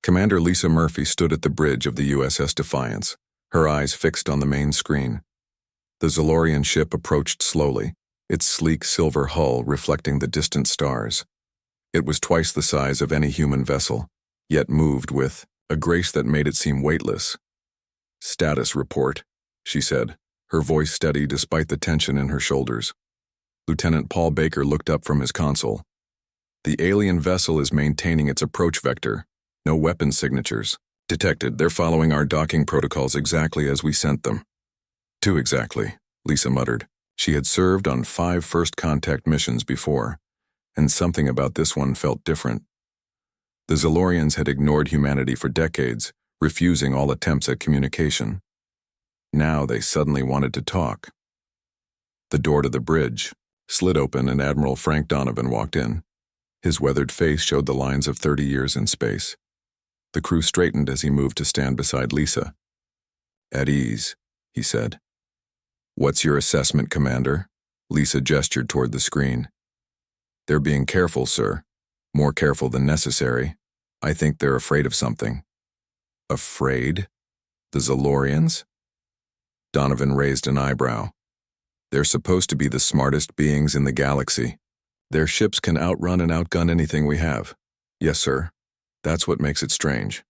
Commander Lisa Murphy stood at the bridge of the USS Defiance, her eyes fixed on the main screen. The Zalorian ship approached slowly, its sleek silver hull reflecting the distant stars. It was twice the size of any human vessel, yet moved with a grace that made it seem weightless. "Status report," she said, her voice steady despite the tension in her shoulders. Lieutenant Paul Baker looked up from his console. "The alien vessel is maintaining its approach vector. No weapon signatures detected. They're following our docking protocols exactly as we sent them." "Too exactly," Lisa muttered. She had served on 5 first contact missions before, and something about this one felt different. The Zalorians had ignored humanity for decades, refusing all attempts at communication. Now they suddenly wanted to talk. The door to the bridge slid open and Admiral Frank Donovan walked in. His weathered face showed the lines of 30 years in space. The crew straightened as he moved to stand beside Lisa. "At ease," he said. "What's your assessment, Commander?" Lisa gestured toward the screen. "They're being careful, sir. More careful than necessary. I think they're afraid of something." "Afraid? The Zalorians?" Donovan raised an eyebrow. "They're supposed to be the smartest beings in the galaxy. Their ships can outrun and outgun anything we have." "Yes, sir. That's what makes it strange."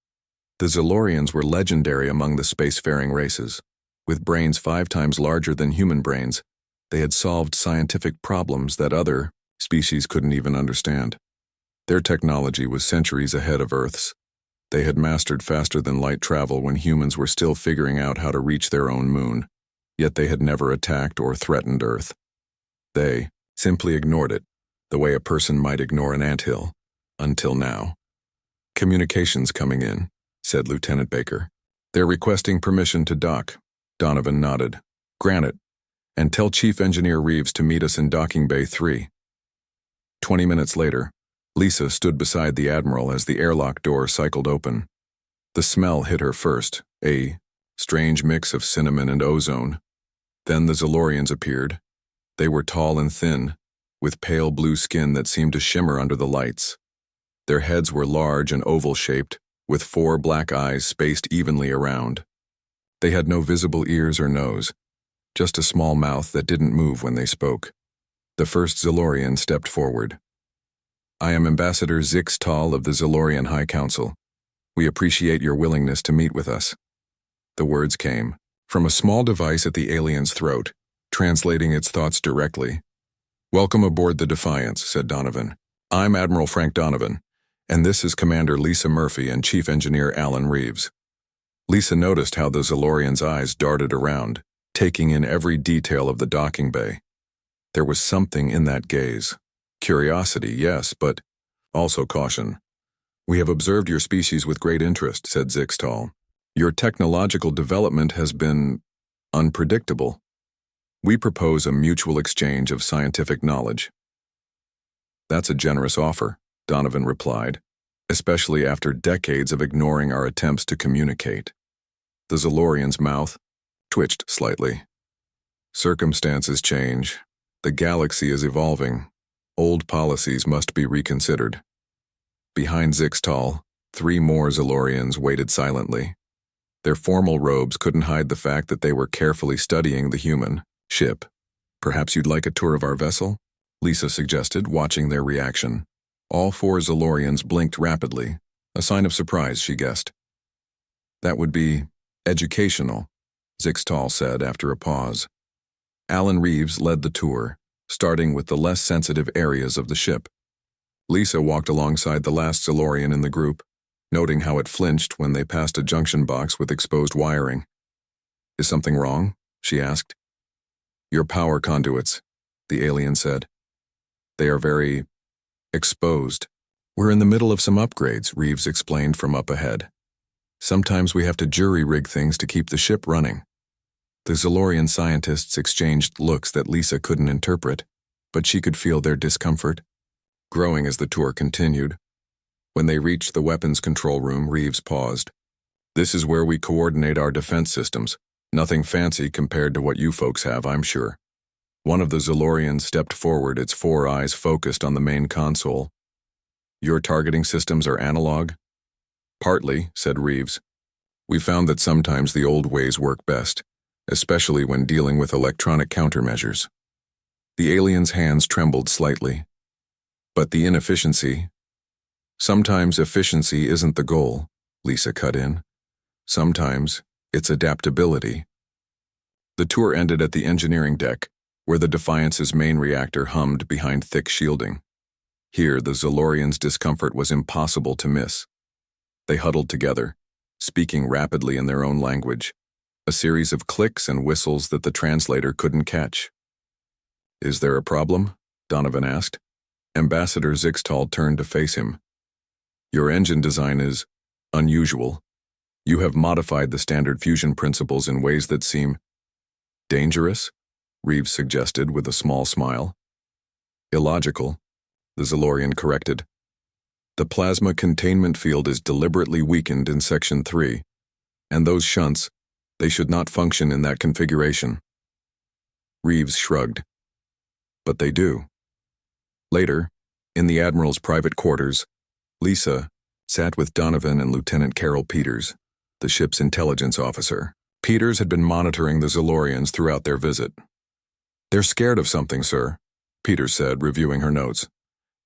The Zalorians were legendary among the spacefaring races. With brains 5 times larger than human brains, they had solved scientific problems that other species couldn't even understand. Their technology was centuries ahead of Earth's. They had mastered faster than light travel when humans were still figuring out how to reach their own moon, yet they had never attacked or threatened Earth. They simply ignored it, the way a person might ignore an anthill, until now. "Communications coming in," said Lieutenant Baker. "They're requesting permission to dock." Donovan nodded. "Grant it, and tell Chief Engineer Reeves to meet us in Docking Bay 3. 20 minutes later, Lisa stood beside the Admiral as the airlock door cycled open. The smell hit her first, a strange mix of cinnamon and ozone. Then the Zalorians appeared. They were tall and thin, with pale blue skin that seemed to shimmer under the lights. Their heads were large and oval-shaped, with 4 black eyes spaced evenly around. They had no visible ears or nose, just a small mouth that didn't move when they spoke. The first Zalorian stepped forward. "I am Ambassador Zix Tal of the Zalorian High Council. We appreciate your willingness to meet with us." The words came from a small device at the alien's throat, translating its thoughts directly. "Welcome aboard the Defiance," said Donovan. "I'm Admiral Frank Donovan, and this is Commander Lisa Murphy and Chief Engineer Alan Reeves." Lisa noticed how the Zalorian's eyes darted around, taking in every detail of the docking bay. There was something in that gaze. Curiosity, yes, but also caution. "We have observed your species with great interest," said Zix Tal. "Your technological development has been unpredictable. We propose a mutual exchange of scientific knowledge." "That's a generous offer," Donovan replied, "especially after decades of ignoring our attempts to communicate." The Zalorian's mouth twitched slightly. "Circumstances change. The galaxy is evolving. Old policies must be reconsidered." Behind Zix Tal, 3 more Zalorians waited silently. Their formal robes couldn't hide the fact that they were carefully studying the human ship. "Perhaps you'd like a tour of our vessel?" Lisa suggested, watching their reaction. All 4 Zalorians blinked rapidly, a sign of surprise, she guessed. "That would be educational," Zix Tal said after a pause. Alan Reeves led the tour, starting with the less sensitive areas of the ship. Lisa walked alongside the last Zalorian in the group, noting how it flinched when they passed a junction box with exposed wiring. "Is something wrong?" she asked. "Your power conduits," the alien said. "They are very exposed." "We're in the middle of some upgrades," Reeves explained from up ahead. "Sometimes we have to jury-rig things to keep the ship running." The Zalorian scientists exchanged looks that Lisa couldn't interpret, but she could feel their discomfort, growing as the tour continued. When they reached the weapons control room, Reeves paused. "This is where we coordinate our defense systems. Nothing fancy compared to what you folks have, I'm sure." One of the Zalorians stepped forward, its 4 eyes focused on the main console. "Your targeting systems are analog?" Partly, said Reeves. We found that sometimes the old ways work best, especially when dealing with electronic countermeasures. The alien's hands trembled slightly. But the inefficiency... Sometimes efficiency isn't the goal, Lisa cut in. Sometimes it's adaptability. The tour ended at the engineering deck, where the Defiance's main reactor hummed behind thick shielding. Here, the Zolorians' discomfort was impossible to miss. They huddled together, speaking rapidly in their own language, a series of clicks and whistles that the translator couldn't catch. Is there a problem? Donovan asked. Ambassador Zixtal turned to face him. Your engine design is unusual. You have modified the standard fusion principles in ways that seem dangerous, Reeves suggested with a small smile. Illogical, the Zolorian corrected. The plasma containment field is deliberately weakened in Section 3, and those shunts, they should not function in that configuration. Reeves shrugged. But they do. Later, in the Admiral's private quarters, Lisa sat with Donovan and Lieutenant Carol Peters, the ship's intelligence officer. Peters had been monitoring the Zolorians throughout their visit. They're scared of something, sir, Peters said, reviewing her notes.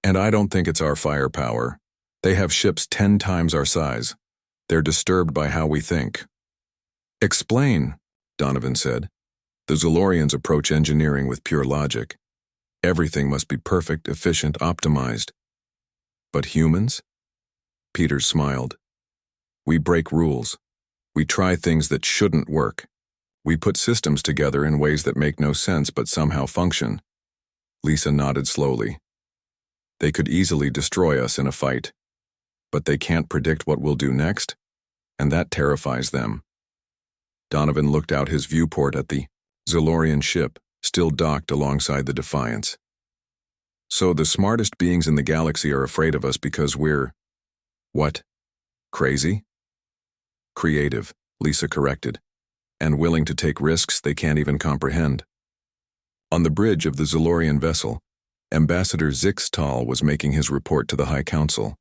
And I don't think it's our firepower. They have ships 10 times our size. They're disturbed by how we think. Explain, Donovan said. The Zolorians approach engineering with pure logic. Everything must be perfect, efficient, optimized. But humans? Peters smiled. We break rules. We try things that shouldn't work. We put systems together in ways that make no sense but somehow function. Lisa nodded slowly. They could easily destroy us in a fight. But they can't predict what we'll do next, and that terrifies them. Donovan looked out his viewport at the Zolorian ship, still docked alongside the Defiance. So the smartest beings in the galaxy are afraid of us because we're... what? Crazy? Creative, Lisa corrected, and willing to take risks they can't even comprehend. On the bridge of the Zolorian vessel, Ambassador Zixtal was making his report to the High Council.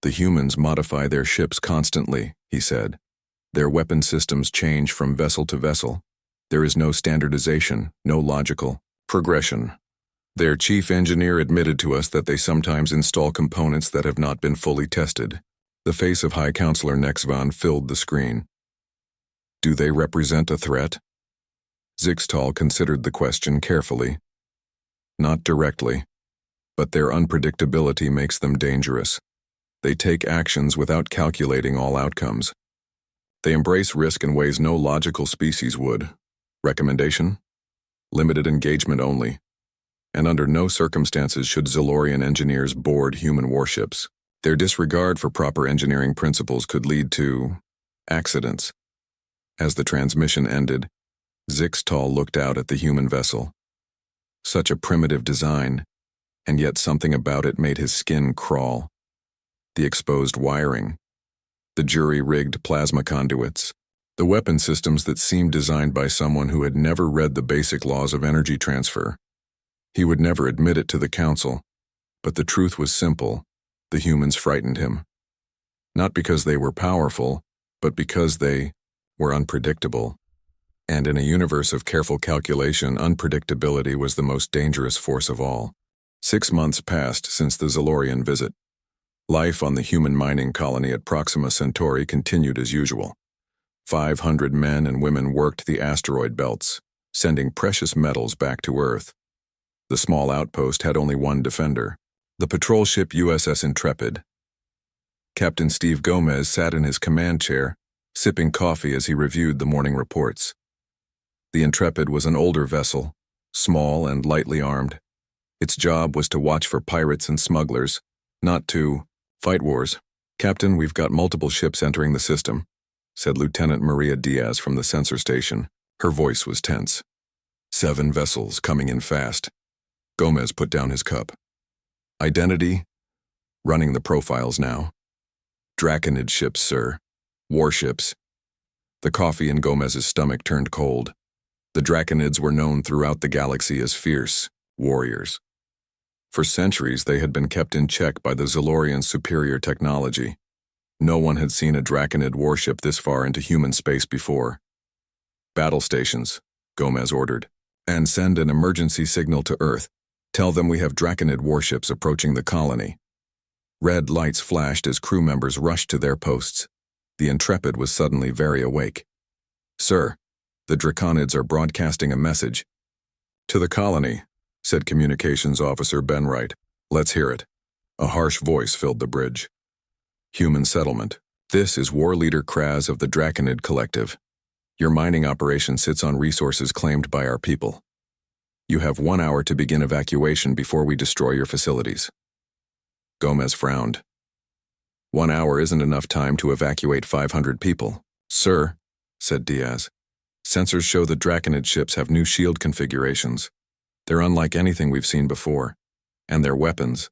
The humans modify their ships constantly, he said. Their weapon systems change from vessel to vessel. There is no standardization, no logical progression. Their chief engineer admitted to us that they sometimes install components that have not been fully tested. The face of High Counselor Nexvan filled the screen. Do they represent a threat? Zixtal considered the question carefully. Not directly, but their unpredictability makes them dangerous. They take actions without calculating all outcomes. They embrace risk in ways no logical species would. Recommendation? Limited engagement only. And under no circumstances should Zolorian engineers board human warships. Their disregard for proper engineering principles could lead to accidents. As the transmission ended, Zixtal looked out at the human vessel. Such a primitive design, and yet something about it made his skin crawl. The exposed wiring, the jury-rigged plasma conduits, the weapon systems that seemed designed by someone who had never read the basic laws of energy transfer. He would never admit it to the council, but the truth was simple. The humans frightened him. Not because they were powerful, but because they were unpredictable. And in a universe of careful calculation, unpredictability was the most dangerous force of all. 6 months passed since the Zolorian visit. Life on the human mining colony at Proxima Centauri continued as usual. 500 men and women worked the asteroid belts, sending precious metals back to Earth. The small outpost had only one defender, the patrol ship USS Intrepid. Captain Steve Gomez sat in his command chair, sipping coffee as he reviewed the morning reports. The Intrepid was an older vessel, small and lightly armed. Its job was to watch for pirates and smugglers, not to fight wars. Captain, we've got multiple ships entering the system, said Lieutenant Maria Diaz from the sensor station. Her voice was tense. 7 vessels coming in fast. Gomez put down his cup. Identity? Running the profiles now. Draconid ships, sir. Warships. The coffee in Gomez's stomach turned cold. The Draconids were known throughout the galaxy as fierce warriors. For centuries, they had been kept in check by the Zolorian superior technology. No one had seen a Draconid warship this far into human space before. "Battle stations," Gomez ordered, "and send an emergency signal to Earth. Tell them we have Draconid warships approaching the colony." Red lights flashed as crew members rushed to their posts. The Intrepid was suddenly very awake. "Sir, the Draconids are broadcasting a message." "To the colony," said Communications Officer Ben Wright. "Let's hear it." A harsh voice filled the bridge. "Human settlement. This is War Leader Kraz of the Draconid Collective. Your mining operation sits on resources claimed by our people. You have 1 hour to begin evacuation before we destroy your facilities." Gomez frowned. 1 hour isn't enough time to evacuate 500 people. "Sir," said Diaz, "sensors show the Draconid ships have new shield configurations. They're unlike anything we've seen before. And their weapons."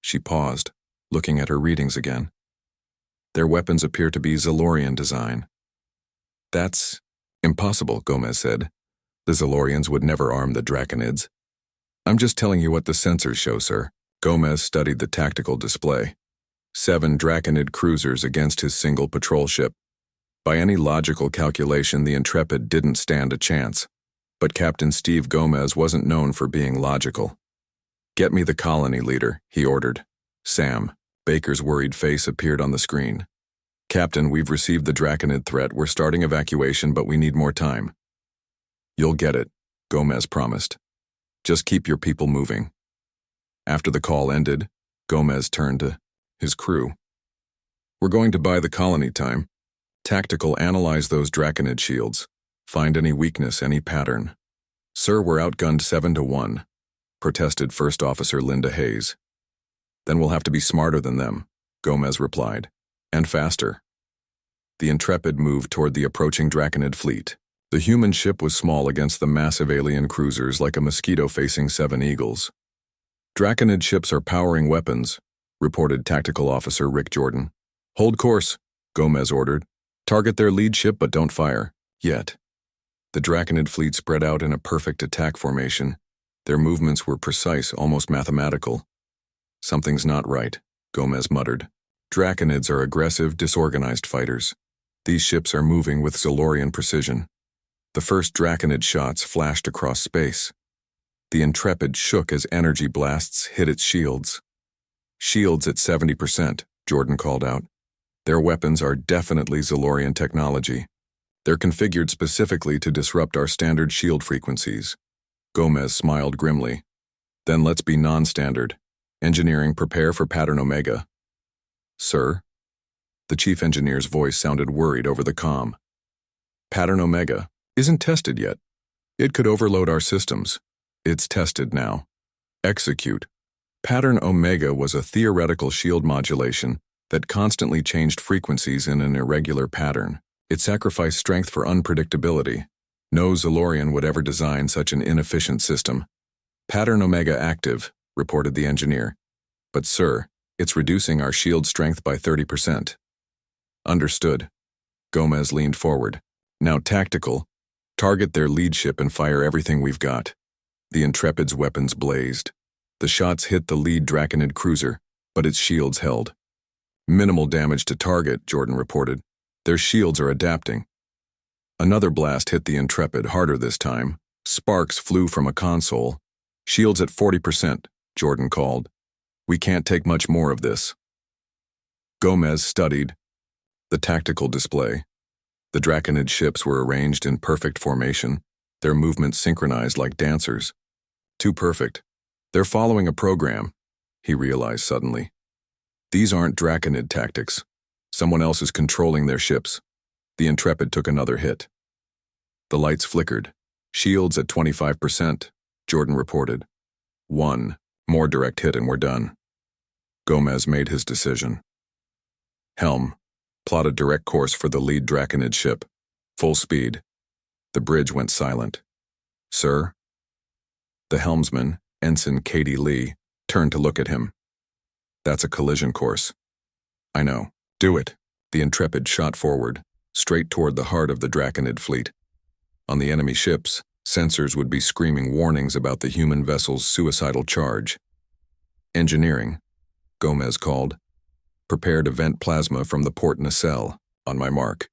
She paused, looking at her readings again. "Their weapons appear to be Zalorian design." "That's impossible," Gomez said. "The Zalorians would never arm the Draconids." "I'm just telling you what the sensors show, sir." Gomez studied the tactical display. 7 Draconid cruisers against his single patrol ship. By any logical calculation, the Intrepid didn't stand a chance. But Captain Steve Gomez wasn't known for being logical. "Get me the colony leader," he ordered. "Sam." Baker's worried face appeared on the screen. "Captain, we've received the Draconid threat. We're starting evacuation, but we need more time." "You'll get it," Gomez promised. "Just keep your people moving." After the call ended, Gomez turned to his crew. "We're going to buy the colony time. Tactical, analyze those Draconid shields. Find any weakness, any pattern." "Sir, we're outgunned 7-1, protested First Officer Linda Hayes. "Then we'll have to be smarter than them," Gomez replied. "And faster." The Intrepid moved toward the approaching Draconid fleet. The human ship was small against the massive alien cruisers, like a mosquito facing 7 eagles. "Draconid ships are powering weapons," reported Tactical Officer Rick Jordan. "Hold course," Gomez ordered. "Target their lead ship, but don't fire. Yet." The Draconid fleet spread out in a perfect attack formation. Their movements were precise, almost mathematical. "Something's not right," Gomez muttered. "Draconids are aggressive, disorganized fighters. These ships are moving with Zalorian precision." The first Draconid shots flashed across space. The Intrepid shook as energy blasts hit its shields. "Shields at 70%, Jordan called out. "Their weapons are definitely Zalorian technology. They're configured specifically to disrupt our standard shield frequencies." Gomez smiled grimly. "Then let's be non-standard. Engineering, prepare for Pattern Omega." "Sir?" The chief engineer's voice sounded worried over the comm. "Pattern Omega isn't tested yet. It could overload our systems. It's tested now. Execute." Pattern Omega was a theoretical shield modulation that constantly changed frequencies in an irregular pattern. It sacrificed strength for unpredictability. No Zalorian would ever design such an inefficient system. "Pattern Omega active," reported the engineer. "But sir, it's reducing our shield strength by 30%. "Understood." Gomez leaned forward. "Now tactical. Target their lead ship and fire everything we've got." The Intrepid's weapons blazed. The shots hit the lead Draconid cruiser, but its shields held. "Minimal damage to target," Jordan reported. "Their shields are adapting." Another blast hit the Intrepid, harder this time. Sparks flew from a console. "Shields at 40%, Jordan called. "We can't take much more of this." Gomez studied the tactical display. The Draconid ships were arranged in perfect formation, their movements synchronized like dancers. Too perfect. They're following a program, he realized suddenly. These aren't Draconid tactics. Someone else is controlling their ships. The Intrepid took another hit. The lights flickered. "Shields at 25%, Jordan reported. "One more direct hit and we're done." Gomez made his decision. "Helm, plot a direct course for the lead Draconid ship. Full speed." The bridge went silent. "Sir?" The helmsman, Ensign Katie Lee, turned to look at him. "That's a collision course." "I know. Do it." The Intrepid shot forward, straight toward the heart of the Draconid fleet. On the enemy ships, sensors would be screaming warnings about the human vessel's suicidal charge. "Engineering," Gomez called. Prepare to vent plasma from the port nacelle, on my mark,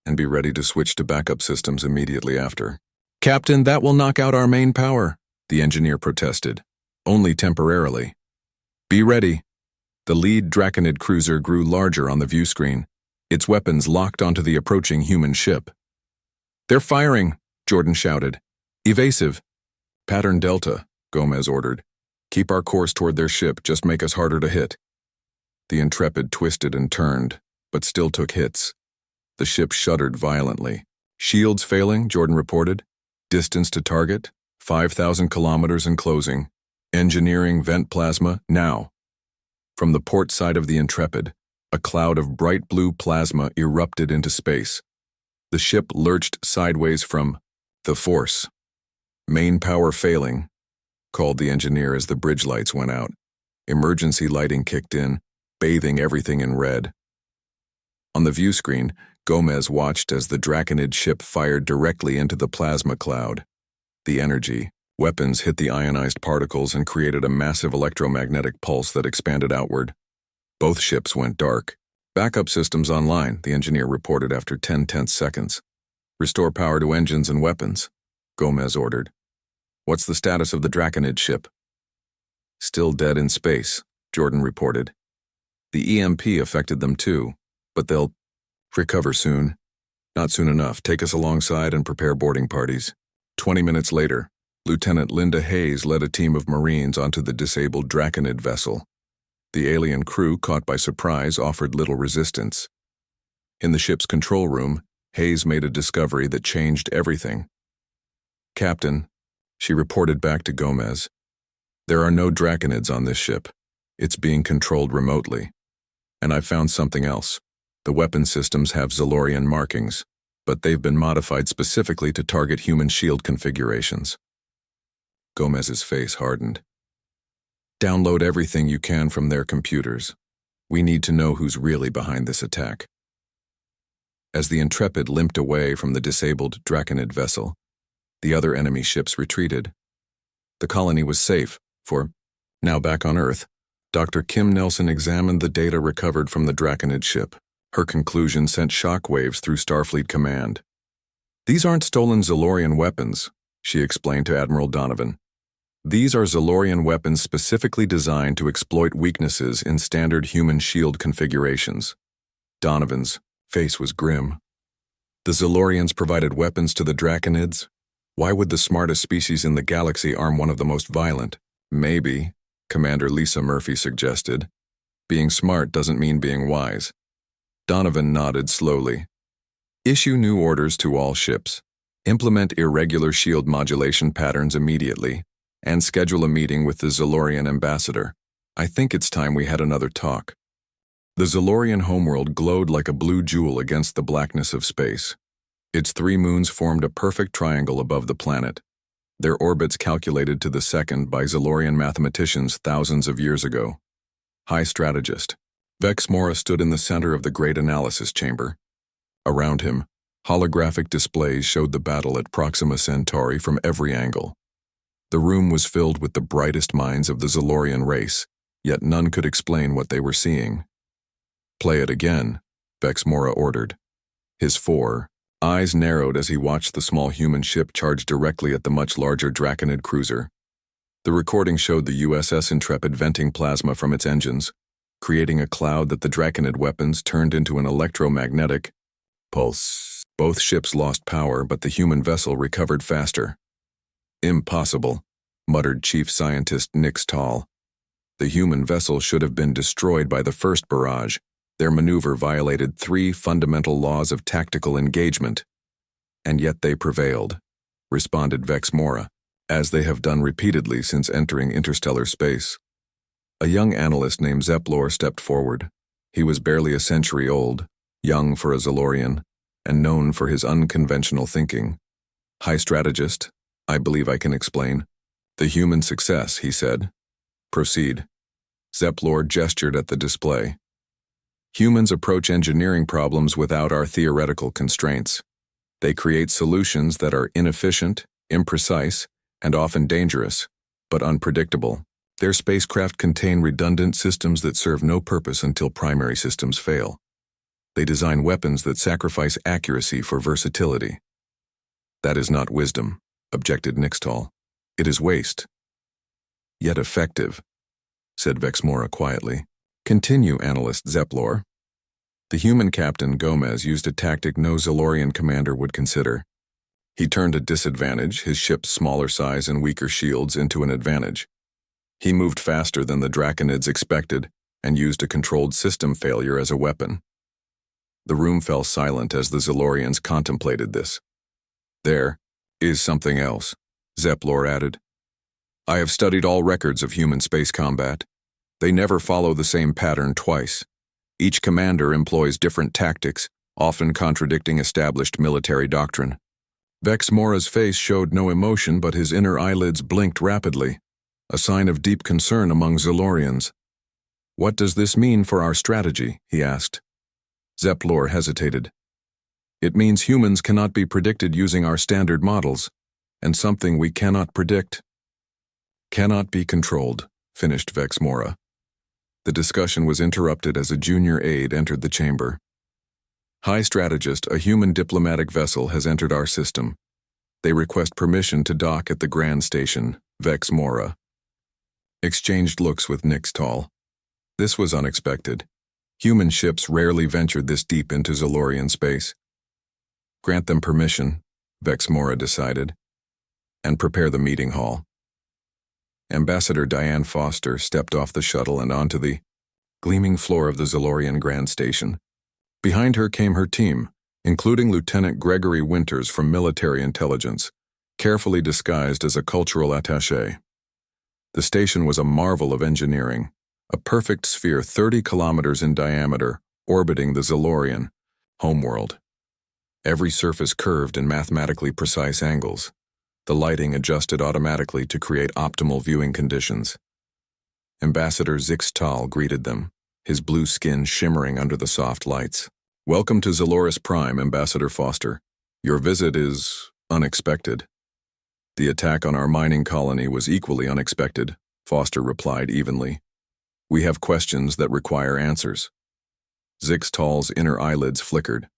and be ready to switch to backup systems immediately after. Captain, that will knock out our main power, the engineer protested. Only temporarily. Be ready. The lead Draconid cruiser grew larger on the view screen, its weapons locked onto the approaching human ship. They're firing, Jordan shouted. Evasive. Pattern Delta, Gomez ordered. Keep our course toward their ship, just make us harder to hit. The Intrepid twisted and turned, but still took hits. The ship shuddered violently. Shields failing, Jordan reported. Distance to target, 5,000 kilometers and closing. Engineering vent plasma, now. From the port side of the Intrepid, a cloud of bright blue plasma erupted into space. The ship lurched sideways from the force. Main power failing, called the engineer as the bridge lights went out. Emergency lighting kicked in, bathing everything in red. On the view screen, Gomez watched as the Draconid ship fired directly into the plasma cloud. The energy, weapons hit the ionized particles and created a massive electromagnetic pulse that expanded outward. Both ships went dark. Backup systems online, the engineer reported after 10 tense seconds. Restore power to engines and weapons, Gomez ordered. What's the status of the Draconid ship? Still dead in space, Jordan reported. The EMP affected them too, but they'll recover soon. Not soon enough. Take us alongside and prepare boarding parties. 20 minutes later, Lieutenant Linda Hayes led a team of Marines onto the disabled Draconid vessel. The alien crew, caught by surprise, offered little resistance. In the ship's control room, Hayes made a discovery that changed everything. Captain, she reported back to Gomez, there are no Draconids on this ship. It's being controlled remotely. And I found something else. The weapon systems have Zalorian markings, but they've been modified specifically to target human shield configurations. Gomez's face hardened. Download everything you can from their computers. We need to know who's really behind this attack. As the Intrepid limped away from the disabled Draconid vessel, the other enemy ships retreated. The colony was safe, for, now back on Earth, Dr. Kim Nelson examined the data recovered from the Draconid ship. Her conclusion sent shockwaves through Starfleet Command. These aren't stolen Zalorian weapons, she explained to Admiral Donovan. These are Zalorian weapons specifically designed to exploit weaknesses in standard human shield configurations. Donovan's face was grim. The Zalorians provided weapons to the Draconids? Why would the smartest species in the galaxy arm one of the most violent? Maybe, Commander Lisa Murphy suggested. Being smart doesn't mean being wise. Donovan nodded slowly. Issue new orders to all ships. Implement irregular shield modulation patterns immediately, and schedule a meeting with the Zalorian ambassador. I think it's time we had another talk. The Zalorian homeworld glowed like a blue jewel against the blackness of space. Its 3 moons formed a perfect triangle above the planet, their orbits calculated to the second by Zalorian mathematicians thousands of years ago. High Strategist. Vex Mora stood in the center of the great analysis chamber. Around him, holographic displays showed the battle at Proxima Centauri from every angle. The room was filled with the brightest minds of the Zalorian race, yet none could explain what they were seeing. Play it again, Vex Mora ordered. His eyes narrowed as he watched the small human ship charge directly at the much larger Draconid cruiser. The recording showed the USS Intrepid venting plasma from its engines, creating a cloud that the Draconid weapons turned into an electromagnetic pulse. Both ships lost power, but the human vessel recovered faster. Impossible, muttered Chief Scientist Nix Tall. The human vessel should have been destroyed by the first barrage. Their maneuver violated 3 fundamental laws of tactical engagement. And yet they prevailed, responded Vex Mora, as they have done repeatedly since entering interstellar space. A young analyst named Zeplor stepped forward. He was barely a century old, young for a Zalorian, and known for his unconventional thinking. High Strategist, I believe I can explain. The human success, he said. Proceed. Zeplor gestured at the display. Humans approach engineering problems without our theoretical constraints. They create solutions that are inefficient, imprecise, and often dangerous, but unpredictable. Their spacecraft contain redundant systems that serve no purpose until primary systems fail. They design weapons that sacrifice accuracy for versatility. That is not wisdom, objected Nixtal. It is waste. Yet effective, said Vexmora quietly. Continue, analyst Zeplor. The human captain Gomez used a tactic no Zalorian commander would consider. He turned a disadvantage, his ship's smaller size and weaker shields, into an advantage. He moved faster than the Draconids expected and used a controlled system failure as a weapon. The room fell silent as the Zalorians contemplated this. There is something else, Zeplor added. I have studied all records of human space combat. They never follow the same pattern twice. Each commander employs different tactics, often contradicting established military doctrine. Vexmora's face showed no emotion, but his inner eyelids blinked rapidly, a sign of deep concern among Zalorians. What does this mean for our strategy? He asked. Zeplor hesitated. It means humans cannot be predicted using our standard models, and something we cannot predict cannot be controlled, finished Vexmora. The discussion was interrupted as a junior aide entered the chamber. High Strategist, a human diplomatic vessel, has entered our system. They request permission to dock at the Grand Station, Vexmora. Exchanged looks with Nixtal. This was unexpected. Human ships rarely ventured this deep into Zalorian space. Grant them permission, Vexmora decided, and prepare the meeting hall. Ambassador Diane Foster stepped off the shuttle and onto the gleaming floor of the Zalorian Grand Station. Behind her came her team, including Lieutenant Gregory Winters from Military Intelligence, carefully disguised as a cultural attaché. The station was a marvel of engineering, a perfect sphere 30 kilometers in diameter, orbiting the Zalorian homeworld. Every surface curved in mathematically precise angles, the lighting adjusted automatically to create optimal viewing conditions. Ambassador Zixtal greeted them, his blue skin shimmering under the soft lights. Welcome to Zaloris Prime, Ambassador Foster. Your visit is unexpected. The attack on our mining colony was equally unexpected, Foster replied evenly. We have questions that require answers. Zixtal's inner eyelids flickered.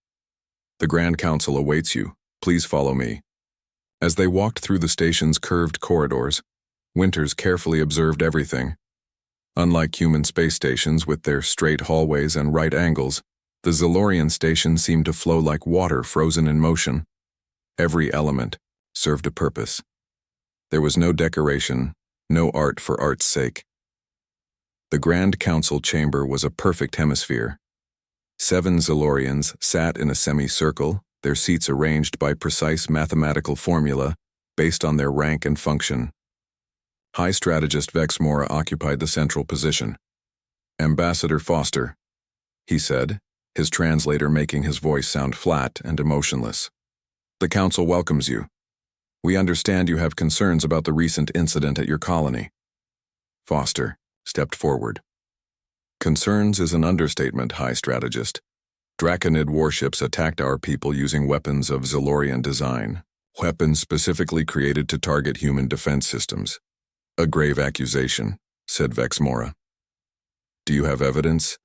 The Grand Council awaits you. Please follow me. As they walked through the station's curved corridors, Winters carefully observed everything. Unlike human space stations with their straight hallways and right angles, the Zalorian station seemed to flow like water frozen in motion. Every element served a purpose. There was no decoration, no art for art's sake. The Grand Council chamber was a perfect hemisphere. 7 Zalorians sat in a semicircle, their seats arranged by precise mathematical formula based on their rank and function. High Strategist Vexmora occupied the central position. Ambassador Foster, he said, his translator making his voice sound flat and emotionless. The Council welcomes you. We understand you have concerns about the recent incident at your colony. Foster stepped forward. Concerns is an understatement, High Strategist. Draconid warships attacked our people using weapons of Zalorian design, weapons specifically created to target human defense systems. A grave accusation, said Vexmora. Do you have evidence?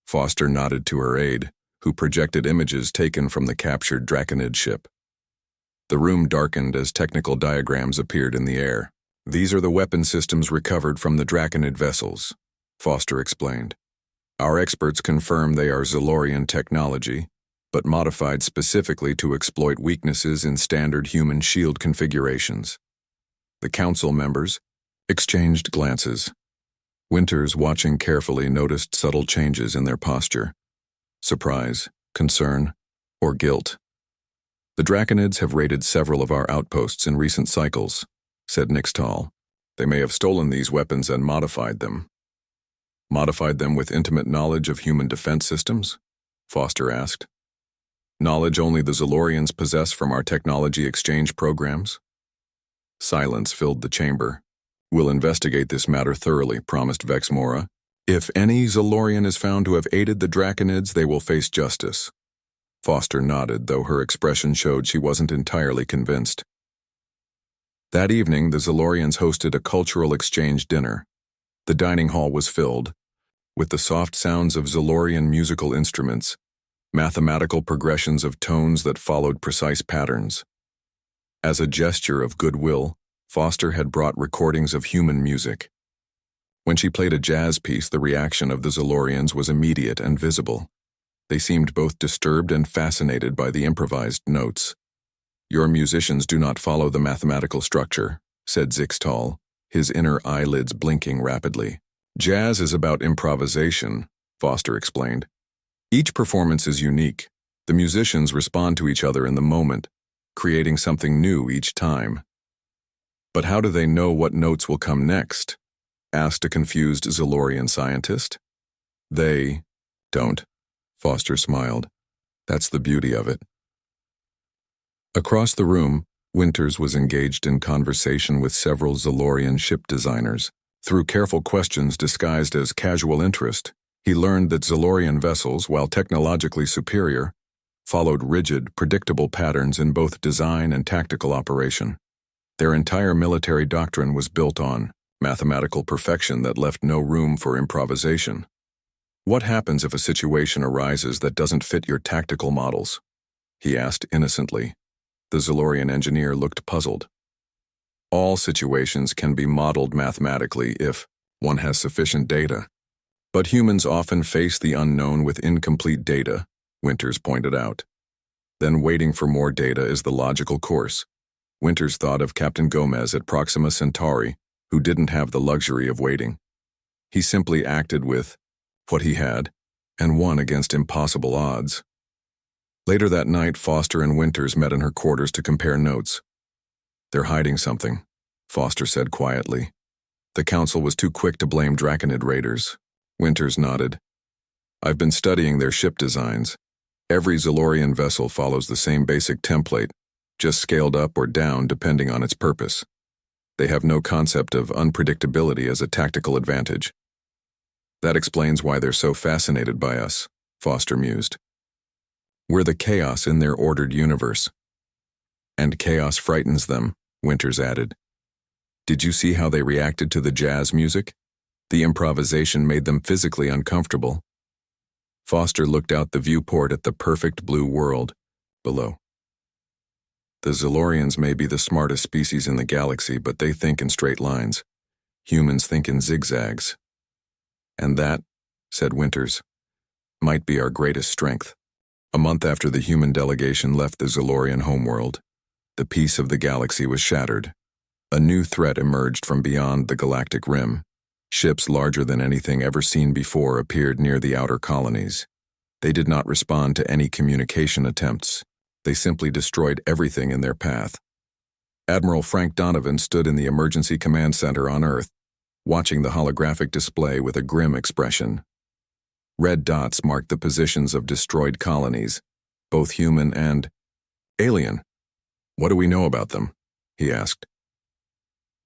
Foster nodded to her aide, who projected images taken from the captured Draconid ship. The room darkened as technical diagrams appeared in the air. These are the weapon systems recovered from the Draconid vessels, Foster explained. Our experts confirm they are Zalorian technology, but modified specifically to exploit weaknesses in standard human shield configurations. The council members exchanged glances. Winters, watching carefully, noticed subtle changes in their posture. Surprise, concern, or guilt. The Draconids have raided several of our outposts in recent cycles, said Nixtal. They may have stolen these weapons and modified them. Modified them with intimate knowledge of human defense systems? Foster asked. Knowledge only the Zalorians possess from our technology exchange programs? Silence filled the chamber. We'll investigate this matter thoroughly, promised Vexmora. If any Zalorian is found to have aided the Draconids, they will face justice. Foster nodded, though her expression showed she wasn't entirely convinced. That evening, the Zalorians hosted a cultural exchange dinner. The dining hall was filled with the soft sounds of Zalorian musical instruments, mathematical progressions of tones that followed precise patterns. As a gesture of goodwill, Foster had brought recordings of human music. When she played a jazz piece, the reaction of the Zalorians was immediate and visible. They seemed both disturbed and fascinated by the improvised notes. "Your musicians do not follow the mathematical structure," said Zixtal, his inner eyelids blinking rapidly. "Jazz is about improvisation," Foster explained. "Each performance is unique. The musicians respond to each other in the moment, creating something new each time." "But how do they know what notes will come next?" asked a confused Zalorian scientist. "They don't," Foster smiled. "That's the beauty of it." Across the room, Winters was engaged in conversation with several Zalorian ship designers. Through careful questions disguised as casual interest, he learned that Zalorian vessels, while technologically superior, followed rigid, predictable patterns in both design and tactical operation. Their entire military doctrine was built on mathematical perfection that left no room for improvisation. "What happens if a situation arises that doesn't fit your tactical models?" he asked innocently. The Zalorian engineer looked puzzled. "All situations can be modeled mathematically if one has sufficient data. But humans often face the unknown with incomplete data," Winters pointed out. "Then waiting for more data is the logical course." Winters thought of Captain Gomez at Proxima Centauri, who didn't have the luxury of waiting. He simply acted with what he had, and won against impossible odds. Later that night, Foster and Winters met in her quarters to compare notes. "They're hiding something," Foster said quietly. "The Council was too quick to blame Draconid raiders." Winters nodded. "I've been studying their ship designs. Every Zalorian vessel follows the same basic template, just scaled up or down depending on its purpose. They have no concept of unpredictability as a tactical advantage. That explains why they're so fascinated by us," Foster mused. "We're the chaos in their ordered universe." "And chaos frightens them," Winters added. "Did you see how they reacted to the jazz music? The improvisation made them physically uncomfortable." Foster looked out the viewport at the perfect blue world below. "The Zalorians may be the smartest species in the galaxy, but they think in straight lines. Humans think in zigzags. And that," said Winters, "might be our greatest strength." A month after the human delegation left the Zalorian homeworld, the peace of the galaxy was shattered. A new threat emerged from beyond the galactic rim. Ships larger than anything ever seen before appeared near the outer colonies. They did not respond to any communication attempts. They simply destroyed everything in their path. Admiral Frank Donovan stood in the emergency command center on Earth, watching the holographic display with a grim expression. Red dots marked the positions of destroyed colonies, both human and alien. "What do we know about them?" he asked.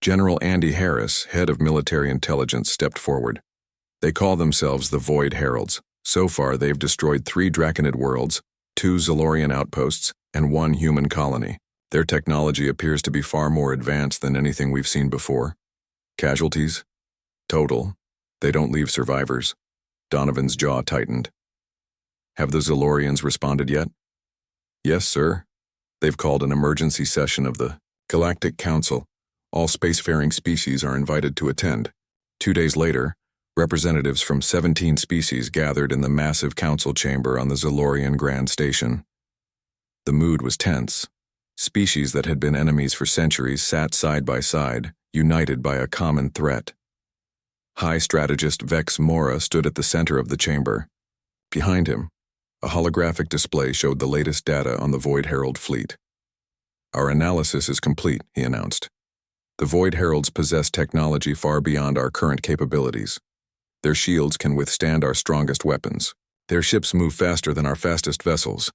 General Andy Harris, head of military intelligence, stepped forward. "They call themselves the Void Heralds. So far, they've destroyed 3 Draconid worlds, 2 Zalorian outposts, and 1 human colony. Their technology appears to be far more advanced than anything we've seen before. Casualties? Total. They don't leave survivors." Donovan's jaw tightened. "Have the Zalorians responded yet?" "Yes, sir. They've called an emergency session of the Galactic Council. All spacefaring species are invited to attend." 2 days later, representatives from 17 species gathered in the massive council chamber on the Zalorian Grand Station. The mood was tense. Species that had been enemies for centuries sat side by side, united by a common threat. High strategist Vex Mora stood at the center of the chamber. Behind him, a holographic display showed the latest data on the Void Herald fleet. "Our analysis is complete," he announced. "The Void Heralds possess technology far beyond our current capabilities. Their shields can withstand our strongest weapons. Their ships move faster than our fastest vessels.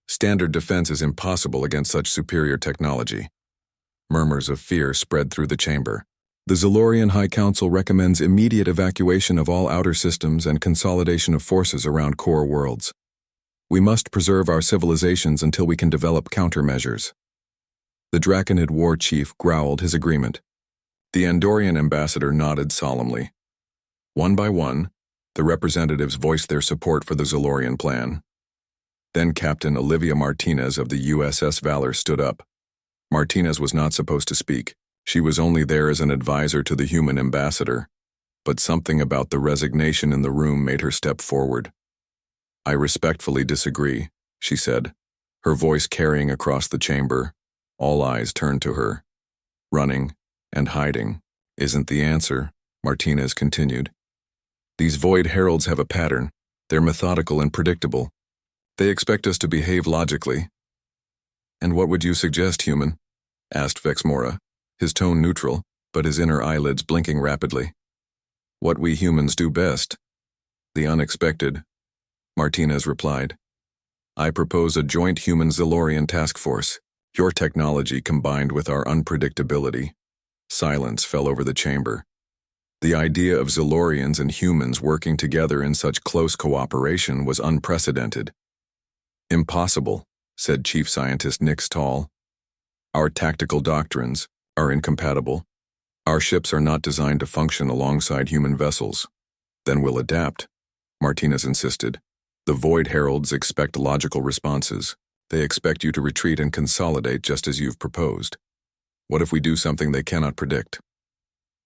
Standard defense is impossible against such superior technology." Murmurs of fear spread through the chamber. "The Zalorian High Council recommends immediate evacuation of all outer systems and consolidation of forces around core worlds. We must preserve our civilizations until we can develop countermeasures." The Draconid war chief growled his agreement. The Andorian ambassador nodded solemnly. One by one, the representatives voiced their support for the Zolorian plan. Then Captain Olivia Martinez of the USS Valor stood up. Martinez was not supposed to speak. She was only there as an advisor to the human ambassador. But something about the resignation in the room made her step forward. "I respectfully disagree," she said, her voice carrying across the chamber. All eyes turned to her. "Running and hiding isn't the answer," Martinez continued. "These Void Heralds have a pattern. They're methodical and predictable. They expect us to behave logically." "And what would you suggest, human?" asked Vexmora, his tone neutral, but his inner eyelids blinking rapidly. "What we humans do best. The unexpected," Martinez replied. "I propose a joint human-Zolorian task force. Your technology combined with our unpredictability." Silence fell over the chamber. The idea of Zolorians and humans working together in such close cooperation was unprecedented. "Impossible," said Chief Scientist Nick Stahl. "Our tactical doctrines are incompatible. Our ships are not designed to function alongside human vessels." "Then we'll adapt," Martinez insisted. "The Void Heralds expect logical responses. They expect you to retreat and consolidate just as you've proposed. What if we do something they cannot predict?"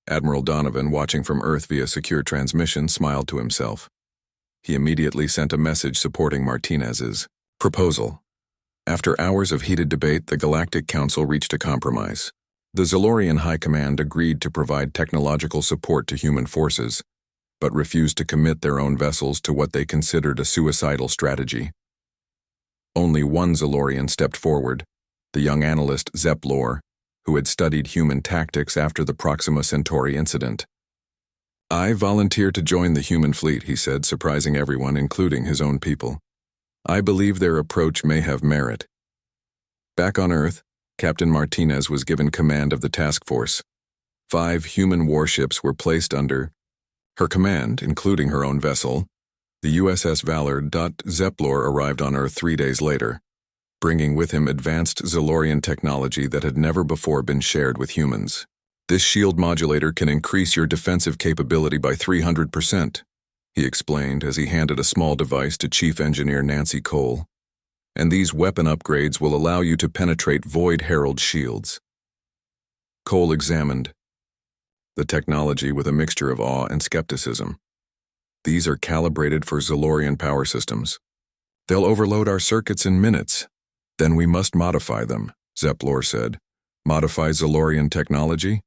Admiral Donovan, watching from Earth via secure transmission, smiled to himself. He immediately sent a message supporting Martinez's proposal. After hours of heated debate, the Galactic Council reached a compromise. The Zolorian High Command agreed to provide technological support to human forces, but refused to commit their own vessels to what they considered a suicidal strategy. Only one Zolorian stepped forward, the young analyst Zeplor, who had studied human tactics after the Proxima Centauri incident. "I volunteer to join the human fleet," he said, surprising everyone, including his own people. "I believe their approach may have merit." Back on Earth, Captain Martinez was given command of the task force. 5 human warships were placed under her command, including her own vessel. The USS Valor. Zeplor arrived on Earth 3 days later, bringing with him advanced Zolorian technology that had never before been shared with humans. "This shield modulator can increase your defensive capability by 300%, he explained as he handed a small device to Chief Engineer Nancy Cole. "And these weapon upgrades will allow you to penetrate Void Herald shields." Cole examined the technology with a mixture of awe and skepticism. "These are calibrated for Zolorian power systems. They'll overload our circuits in minutes." "Then we must modify them," Zeplor said. "Modify Zolorian technology?"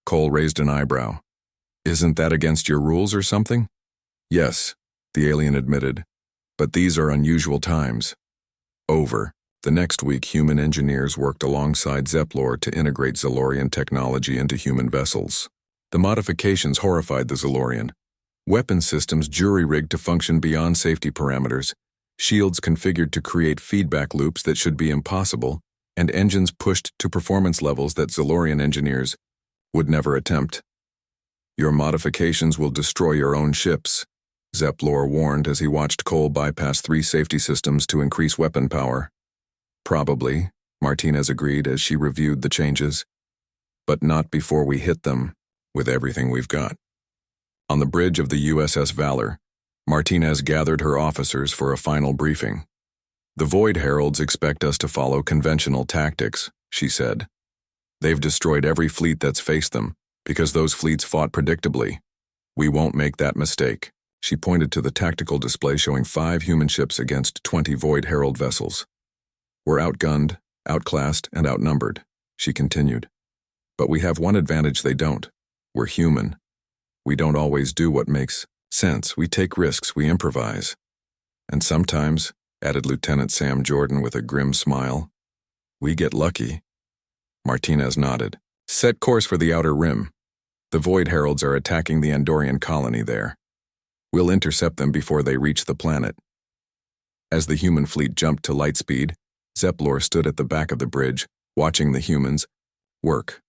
Cole raised an eyebrow. "Isn't that against your rules or something?" "Yes," the alien admitted, "but these are unusual times." Over. The next week, human engineers worked alongside Zeplor to integrate Zolorian technology into human vessels. The modifications horrified the Zolorian. Weapon systems jury-rigged to function beyond safety parameters, shields configured to create feedback loops that should be impossible, and engines pushed to performance levels that Zolorian engineers would never attempt. "Your modifications will destroy your own ships," Zeplor warned as he watched Cole bypass 3 safety systems to increase weapon power. "Probably," Martinez agreed as she reviewed the changes. "But not before we hit them with everything we've got." On the bridge of the USS Valor, Martinez gathered her officers for a final briefing. "The Void Heralds expect us to follow conventional tactics," she said. "They've destroyed every fleet that's faced them, because those fleets fought predictably. We won't make that mistake." She pointed to the tactical display showing 5 human ships against 20 Void Herald vessels. "We're outgunned, outclassed, and outnumbered," she continued. "But we have one advantage they don't. We're human. We don't always do what makes sense. We take risks, we improvise. And sometimes," added Lieutenant Sam Jordan with a grim smile, "we get lucky." Martinez nodded. "Set course for the Outer Rim. The Void Heralds are attacking the Andorian colony there. We'll intercept them before they reach the planet." As the human fleet jumped to light speed, Zeplor stood at the back of the bridge, watching the humans work.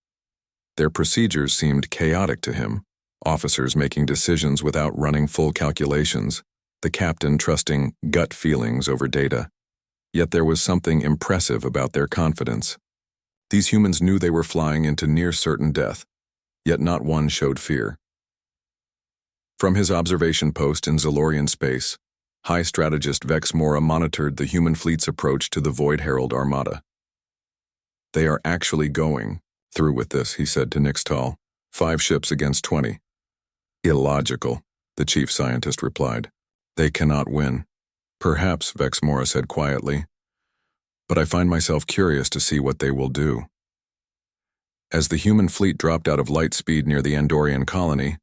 Their procedures seemed chaotic to him, officers making decisions without running full calculations, the captain trusting gut feelings over data. Yet there was something impressive about their confidence. These humans knew they were flying into near certain death, yet not one showed fear. From his observation post in Zalorian space, High Strategist Vex Mora monitored the human fleet's approach to the Void Herald Armada. "They are actually going through with this," he said to Nixtal. 5 ships against 20. "Illogical," the chief scientist replied. "They cannot win." "Perhaps," Vex Mora said quietly, "but I find myself curious to see what they will do." As the human fleet dropped out of light speed near the Andorian colony,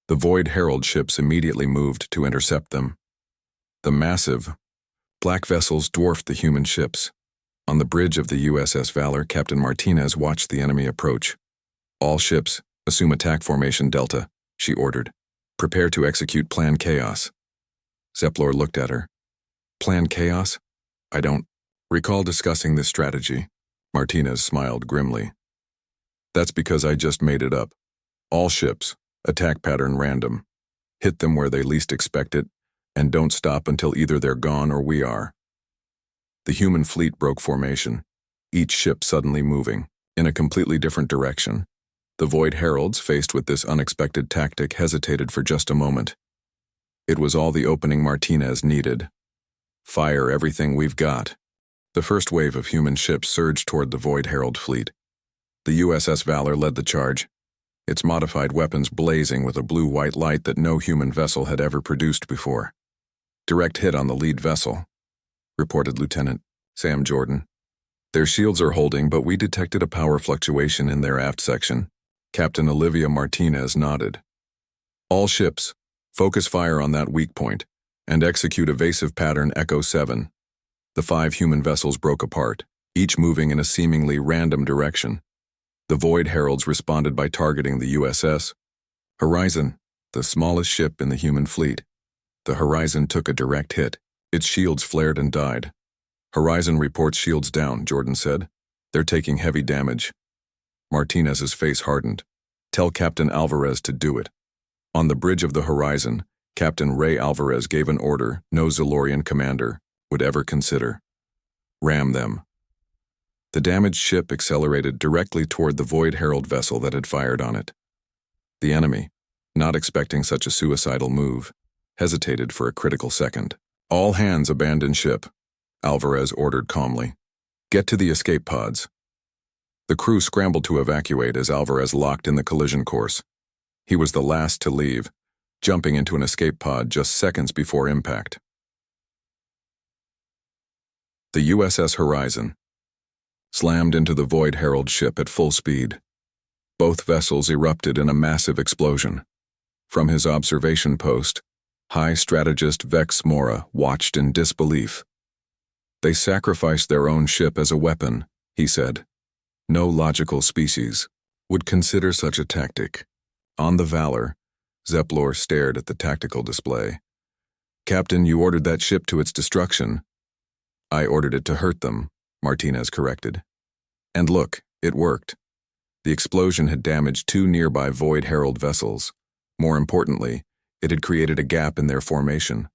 the Void Herald ships immediately moved to intercept them. The massive, black vessels dwarfed the human ships. On the bridge of the USS Valor, Captain Martinez watched the enemy approach. "All ships, assume attack formation Delta," she ordered. "Prepare to execute Plan Chaos." Zeplor looked at her. "Plan Chaos? I don't recall discussing this strategy." Martinez smiled grimly. "That's because I just made it up. All ships, attack pattern random. Hit them where they least expect it, and don't stop until either they're gone or we are." The human fleet broke formation, each ship suddenly moving in a completely different direction. The Void Heralds, faced with this unexpected tactic, hesitated for just a moment. It was all the opening Martinez needed. "Fire everything we've got." The first wave of human ships surged toward the Void Herald fleet. The USS Valor led the charge, its modified weapons blazing with a blue-white light that no human vessel had ever produced before. "Direct hit on the lead vessel," reported Lieutenant Sam Jordan. "Their shields are holding, but we detected a power fluctuation in their aft section." Captain Olivia Martinez nodded. "All ships, focus fire on that weak point, and execute evasive pattern Echo 7. The 5 human vessels broke apart, each moving in a seemingly random direction. The Void Heralds responded by targeting the USS Horizon, the smallest ship in the human fleet. The Horizon took a direct hit. Its shields flared and died. "Horizon reports shields down," Jordan said. "They're taking heavy damage." Martinez's face hardened. "Tell Captain Alvarez to do it." On the bridge of the Horizon, Captain Ray Alvarez gave an order no Zalorian commander would ever consider. "Ram them." The damaged ship accelerated directly toward the Void Herald vessel that had fired on it. The enemy, not expecting such a suicidal move, hesitated for a critical second. "All hands abandon ship," Alvarez ordered calmly. "Get to the escape pods." The crew scrambled to evacuate as Alvarez locked in the collision course. He was the last to leave, jumping into an escape pod just seconds before impact. The USS Horizon slammed into the Void Herald ship at full speed. Both vessels erupted in a massive explosion. From his observation post, High Strategist Vex Mora watched in disbelief. "They sacrificed their own ship as a weapon," he said. "No logical species would consider such a tactic." On the Valor, Zeplor stared at the tactical display. "Captain, you ordered that ship to its destruction." "I ordered it to hurt them," Martinez corrected. "And look, it worked." The explosion had damaged 2 nearby Void Herald vessels. More importantly, it had created a gap in their formation.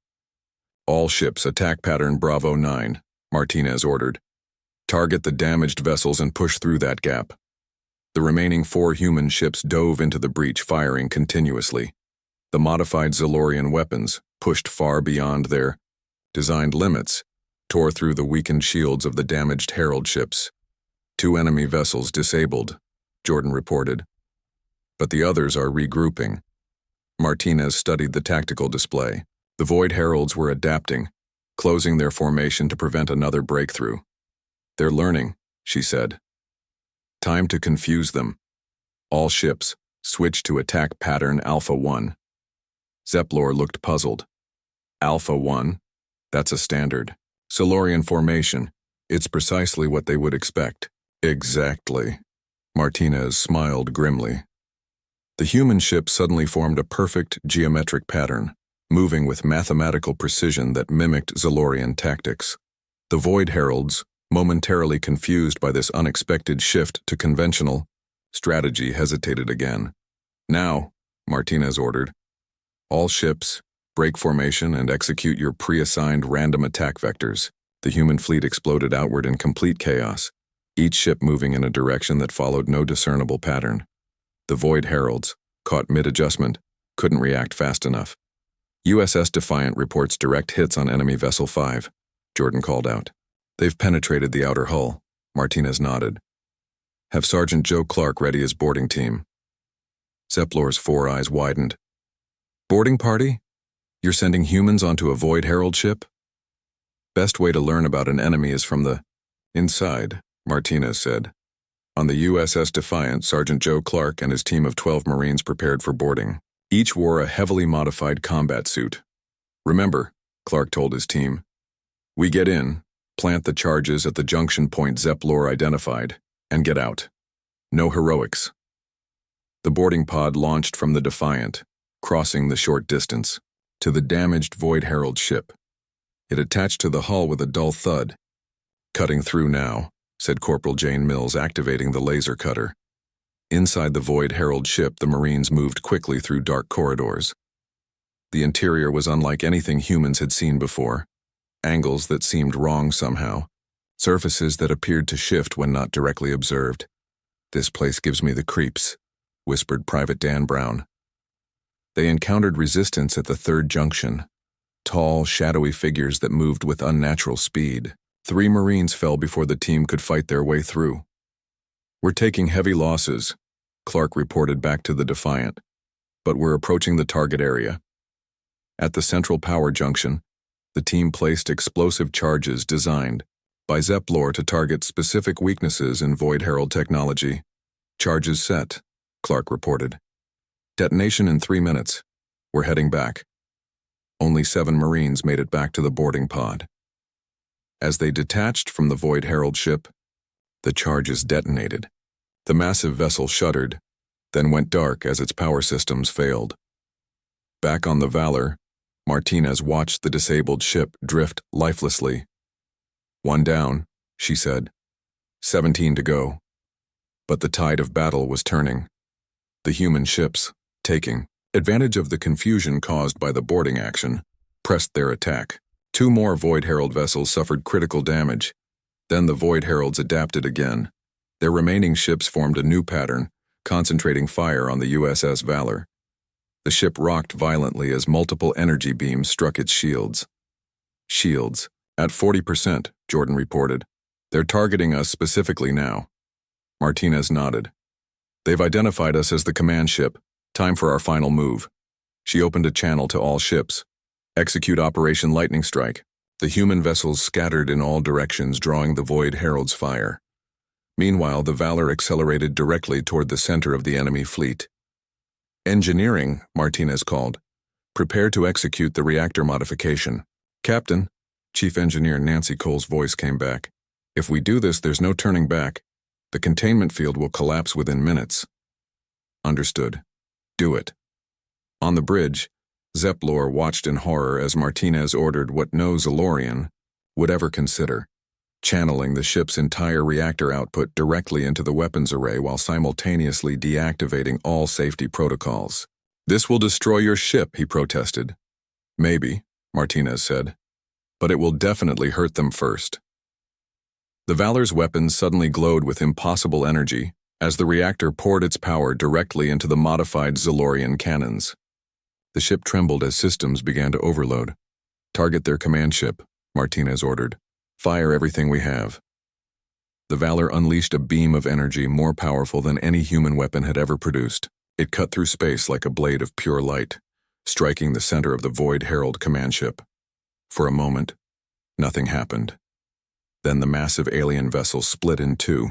"All ships attack pattern Bravo 9, Martinez ordered. "Target the damaged vessels and push through that gap." The remaining 4 human ships dove into the breach, firing continuously. The modified Zalorian weapons, pushed far beyond their designed limits, tore through the weakened shields of the damaged Herald ships. 2 enemy vessels disabled, Jordan reported. "But the others are regrouping." Martinez studied the tactical display. The Void Heralds were adapting, closing their formation to prevent another breakthrough. "They're learning," she said. "Time to confuse them. All ships, switch to attack pattern Alpha 1. Zeplor looked puzzled. "Alpha 1? That's a standard Silurian formation. It's precisely what they would expect." "Exactly." Martinez smiled grimly. The human ship suddenly formed a perfect geometric pattern, moving with mathematical precision that mimicked Zalorian tactics. The Void Heralds, momentarily confused by this unexpected shift to conventional strategy, hesitated again. "Now," Martinez ordered, "all ships, break formation and execute your pre-assigned random attack vectors." The human fleet exploded outward in complete chaos, each ship moving in a direction that followed no discernible pattern. The Void Heralds, caught mid-adjustment, couldn't react fast enough. USS Defiant reports direct hits on enemy Vessel 5, Jordan called out. They've penetrated the outer hull, Martinez nodded. Have Sergeant Joe Clark ready his boarding team. Zeplor's four eyes widened. Boarding party? You're sending humans onto a Void Herald ship? Best way to learn about an enemy is from the inside, Martinez said. On the USS Defiant, Sergeant Joe Clark and his team of 12 Marines prepared for boarding. Each wore a heavily modified combat suit. Remember, Clark told his team, we get in, plant the charges at the junction point Zeplor identified, and get out. No heroics. The boarding pod launched from the Defiant, crossing the short distance, to the damaged Void Herald ship. It attached to the hull with a dull thud. Cutting through now, said Corporal Jane Mills, activating the laser cutter. Inside the Void Herald ship, the Marines moved quickly through dark corridors. The interior was unlike anything humans had seen before. Angles that seemed wrong somehow. Surfaces that appeared to shift when not directly observed. This place gives me the creeps, whispered Private Dan Brown. They encountered resistance at the third junction. Tall, shadowy figures that moved with unnatural speed. 3 Marines fell before the team could fight their way through. We're taking heavy losses, Clark reported back to the Defiant, but we're approaching the target area. At the central power junction, the team placed explosive charges designed by Zeplor to target specific weaknesses in Void Herald technology. Charges set, Clark reported. Detonation in 3 minutes. We're heading back. Only 7 Marines made it back to the boarding pod. As they detached from the Void Herald ship, the charges detonated. The massive vessel shuddered, then went dark as its power systems failed. Back on the Valor, Martinez watched the disabled ship drift lifelessly. 1 down, she said. 17 to go. But the tide of battle was turning. The human ships, taking advantage of the confusion caused by the boarding action, pressed their attack. 2 more Void Herald vessels suffered critical damage. Then the Void Heralds adapted again. Their remaining ships formed a new pattern, concentrating fire on the USS Valor. The ship rocked violently as multiple energy beams struck its shields. Shields, at 40%, Jordan reported. They're targeting us specifically now. Martinez nodded. They've identified us as the command ship. Time for our final move. She opened a channel to all ships. Execute Operation Lightning Strike. The human vessels scattered in all directions, drawing the Void Herald's fire. Meanwhile, the Valor accelerated directly toward the center of the enemy fleet. Engineering, Martinez called. Prepare to execute the reactor modification. Captain, Chief Engineer Nancy Cole's voice came back. If we do this, there's no turning back. The containment field will collapse within minutes. Understood. Do it. On the bridge, Zeplor watched in horror as Martinez ordered what no Zalorian would ever consider, channeling the ship's entire reactor output directly into the weapons array while simultaneously deactivating all safety protocols. This will destroy your ship, he protested. Maybe, Martinez said, but it will definitely hurt them first. The Valor's weapons suddenly glowed with impossible energy as the reactor poured its power directly into the modified Zalorian cannons. The ship trembled as systems began to overload. Target their command ship, Martinez ordered. Fire everything we have. The Valor unleashed a beam of energy more powerful than any human weapon had ever produced. It cut through space like a blade of pure light, striking the center of the Void Herald command ship. For a moment, nothing happened. Then the massive alien vessel split in 2,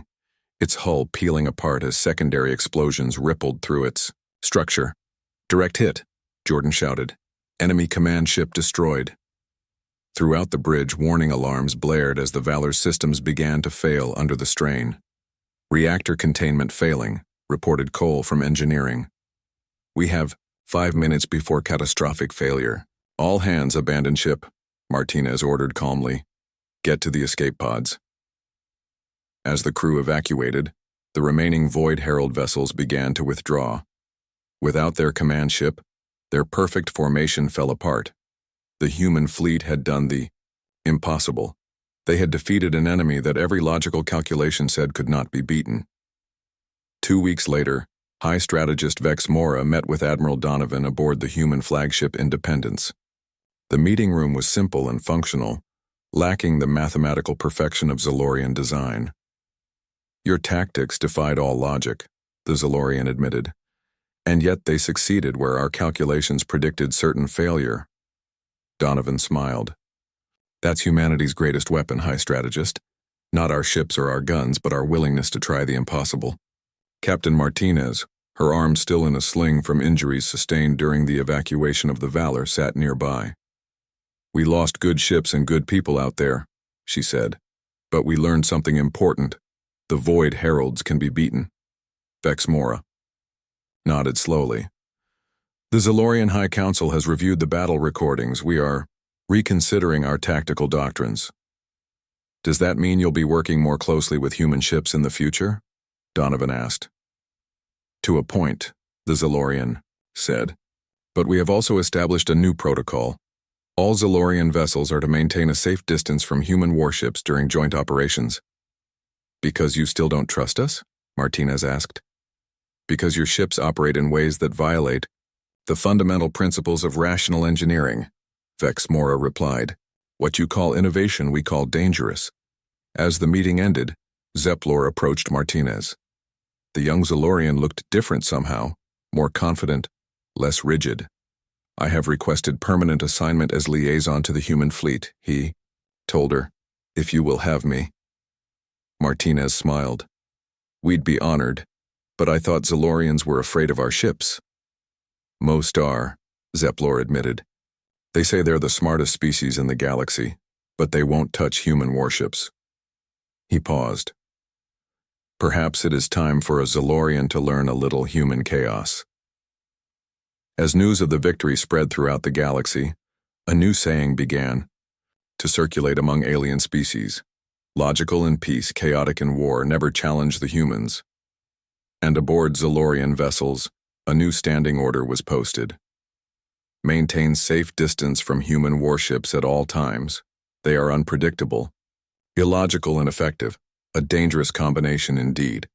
its hull peeling apart as secondary explosions rippled through its structure. Direct hit, Jordan shouted. Enemy command ship destroyed. Throughout the bridge, warning alarms blared as the Valor's systems began to fail under the strain. Reactor containment failing, reported Cole from engineering. We have 5 minutes before catastrophic failure. All hands abandon ship, Martinez ordered calmly. Get to the escape pods. As the crew evacuated, the remaining Void Herald vessels began to withdraw. Without their command ship, their perfect formation fell apart. The human fleet had done the impossible. They had defeated an enemy that every logical calculation said could not be beaten. 2 weeks later, High Strategist Vex Mora met with Admiral Donovan aboard the human flagship Independence. The meeting room was simple and functional, lacking the mathematical perfection of Zalorian design. Your tactics defied all logic, the Zalorian admitted, and yet they succeeded where our calculations predicted certain failure. Donovan smiled. That's humanity's greatest weapon, High Strategist. Not our ships or our guns, but our willingness to try the impossible. Captain Martinez, her arm still in a sling from injuries sustained during the evacuation of the Valor, sat nearby. We lost good ships and good people out there, she said, but we learned something important. The Void Heralds can be beaten. Vex Mora nodded slowly. The Zalorian High Council has reviewed the battle recordings. We are reconsidering our tactical doctrines. Does that mean you'll be working more closely with human ships in the future? Donovan asked. To a point, the Zalorian said, but we have also established a new protocol. All Zalorian vessels are to maintain a safe distance from human warships during joint operations. Because you still don't trust us? Martinez asked. Because your ships operate in ways that violate the fundamental principles of rational engineering, Vex Mora replied. What you call innovation we call dangerous. As the meeting ended, Zeplor approached Martinez. The young Zalorian looked different somehow, more confident, less rigid. I have requested permanent assignment as liaison to the human fleet, he told her, if you will have me. Martinez smiled. We'd be honored, but I thought Zalorians were afraid of our ships. Most are, Zeplor admitted. They say they're the smartest species in the galaxy, but they won't touch human warships. He paused. Perhaps it is time for a Zalorian to learn a little human chaos. As news of the victory spread throughout the galaxy, a new saying began to circulate among alien species. Logical in peace, chaotic in war, never challenge the humans. And aboard Zalorian vessels, a new standing order was posted. Maintain safe distance from human warships at all times. They are unpredictable, illogical and effective, a dangerous combination indeed.